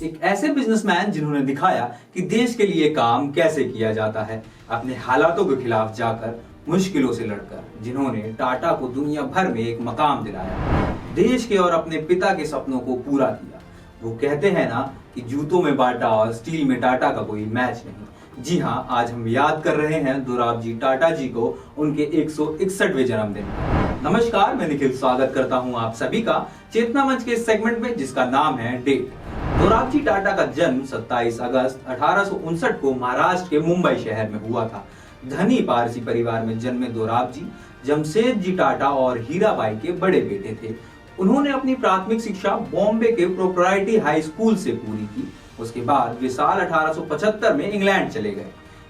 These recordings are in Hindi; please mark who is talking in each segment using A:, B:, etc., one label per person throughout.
A: एक ऐसे बिजनेसमैन जिन्होंने दिखाया कि देश के लिए काम कैसे किया जाता है, अपने हालातों के खिलाफ जाकर, मुश्किलों से लड़कर, जिन्होंने टाटा को दुनिया भर में एक मकाम दिलाया, देश के और अपने पिता के सपनों को पूरा किया। वो कहते हैं ना कि जूतों में बाटा और स्टील में टाटा का कोई मैच नहीं। जी हाँ, आज हम याद कर रहे हैं दोराबजी टाटा जी को उनके 161वें जन्मदिन। नमस्कार, मैं निखिल स्वागत करता हूं आप सभी का चेतना मंच के इस सेगमेंट में जिसका नाम है डेट। दोराबजी टाटा का जन्म 27 अगस्त 1859 को महाराष्ट्र के मुंबई शहर में हुआ था। धनी पारसी परिवार में जन्मे दोराबजी जमशेदजी टाटा और हीराबाई के बड़े बेटे थे। उन्होंने अपनी प्राथमिक शिक्षा बॉम्बे के प्रोप्राइटी हाई स्कूल से पूरी की। उसके बाद वे साल 1875 में इंग्लैंड चले गए।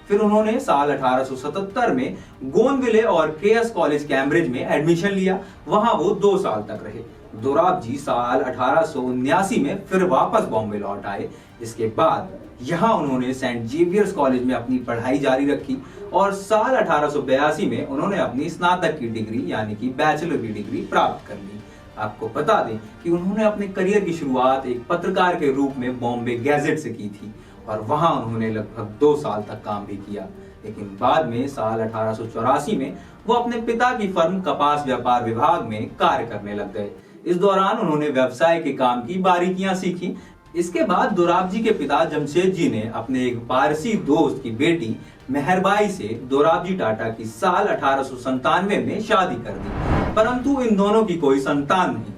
A: फिर उन्होंने साल 1877 में गोनविले और केएस कॉलेज कैम्ब्रिज में एडमिशन लिया। वहां वो 2 साल तक रहे। दोराबजी साल 1879 में फिर वापस बॉम्बे लौट आए। इसके बाद यहाँ उन्होंने सेंट जेवियर्स कॉलेज में अपनी पढ़ाई जारी रखी और साल 1882 में उन्होंने अपनी स्नातक की डिग्री यानी कि बैचलर की डिग्री प्राप्त कर ली। आपको बता दें कि उन्होंने अपने करियर की शुरुआत एक पत्रकार के रूप में बॉम्बे गैजेट से की थी और वहां उन्होंने लगभग 2 साल तक काम भी किया। लेकिन बाद में साल 1884 में वो अपने पिता की फर्म कपास व्यापार विभाग में कार्य करने लग गए। इस दौरान उन्होंने व्यवसाय के काम की बारीकियां सीखी। इसके बाद दोराबजी के पिता जमशेद जी ने अपने एक पारसी दोस्त की बेटी मेहरबाई से दोराबजी टाटा की साल 1897 में शादी कर दी, परंतु इन दोनों की कोई संतान नहीं थी।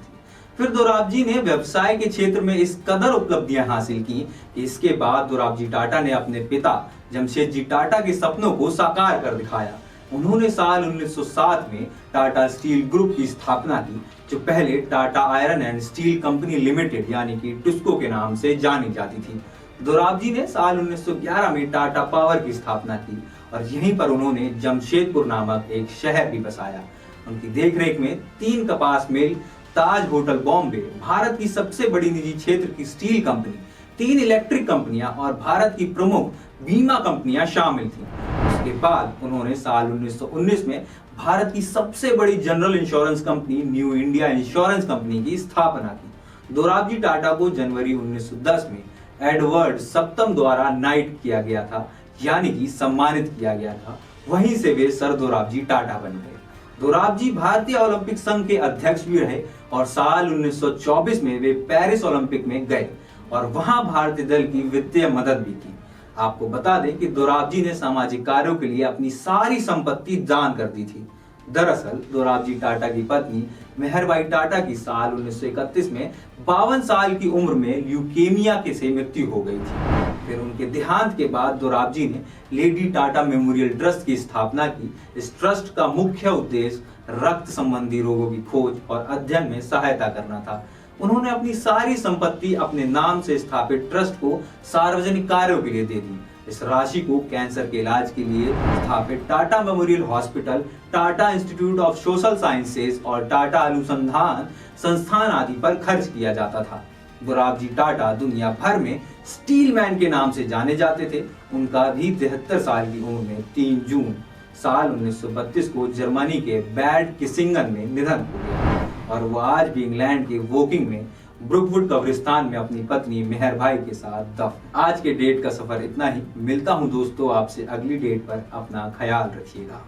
A: फिर दोराबजी ने व्यवसाय के क्षेत्र में इस कदर उपलब्धियां हासिल की कि इसके बाद दोराबजी टाटा ने अपने पिता जमशेदजी टाटा के सपनों को साकार कर दिखाया। उन्होंने साल 1907 में टाटा स्टील ग्रुप की स्थापना की, जो पहले Tata iron and steel company limited यानी कि टिस्को के नाम से जानी जाती थी। दोराबजी ने साल 1911 में टाटा पावर की स्थापना की और यहीं पर उन्होंने जमशेदपुर नामक एक शहर भी बसाया। उनकी देखरेख में 3 कपास मिल, ताज होटल बॉम्बे, भारत की सबसे बड़ी निजी क्षेत्र की स्टील कंपनी, 3 इलेक्ट्रिक कंपनियां और भारत की प्रमुख बीमा कंपनियां शामिल थीं। उसके बाद उन्होंने साल 1919 में भारत की सबसे बड़ी general insurance company new India insurance company की स्थापना की। दोराबजी टाटा को जनवरी 1910 में एडवर्ड सप्तम द्वारा नाइट किया गया था, यानी कि सम्मानित किया गया था। वहीं से वे सर दोराबजी टाटा बन गए। दोराबजी भारतीय ओलंपिक संघ के अध्यक्ष भी रहे और साल 1924 में वे पेरिस ओलंपिक में गए और वहां भारतीय दल की वित्तीय मदद भी की। आपको बता दें कि दोराबजी ने सामाजिक कार्यों के लिए अपनी सारी संपत्ति दान कर दी थी। दरअसल दोराबजी टाटा की पत्नी मेहरबाई टाटा की साल 1931 में 52 साल की उम्र में ल्यूकेमिया के से मृत्यु हो गई थी। फिर उनके देहांत के बाद दोराबजी ने लेडी टाटा मेमोरियल ट्रस्ट की स्थापना की। इस ट्रस्ट का मुख्य उद्देश्य रक्त संबंधी रोगों की खोज और अध्ययन में सहायता करना था। उन्होंने अपनी सारी संपत्ति अपने नाम से स्थापित ट्रस्ट को सार्वजनिक कार्यों के लिए दे दी। इस राशि को कैंसर के इलाज के लिए स्थापित Tata memorial hospital, Tata institute of social sciences और टाटा अनुसंधान संस्थान आदि पर खर्च किया जाता था। दोराबजी टाटा दुनिया भर में स्टील मैन के नाम से जाने जाते थे। उनका भी 73 साल की उम्र में 3 जून साल 1932 को जर्मनी के बैड किसिंगन में निधन हो गया और वो आज भी इंग्लैंड के वोकिंग में ब्रुकवुड कब्रिस्तान में अपनी पत्नी मेहरबाई के साथ दफन। आज के डेट का सफर इतना ही। मिलता हूं दोस्तों आपसे अगली डेट पर। अपना ख्याल रखिएगा।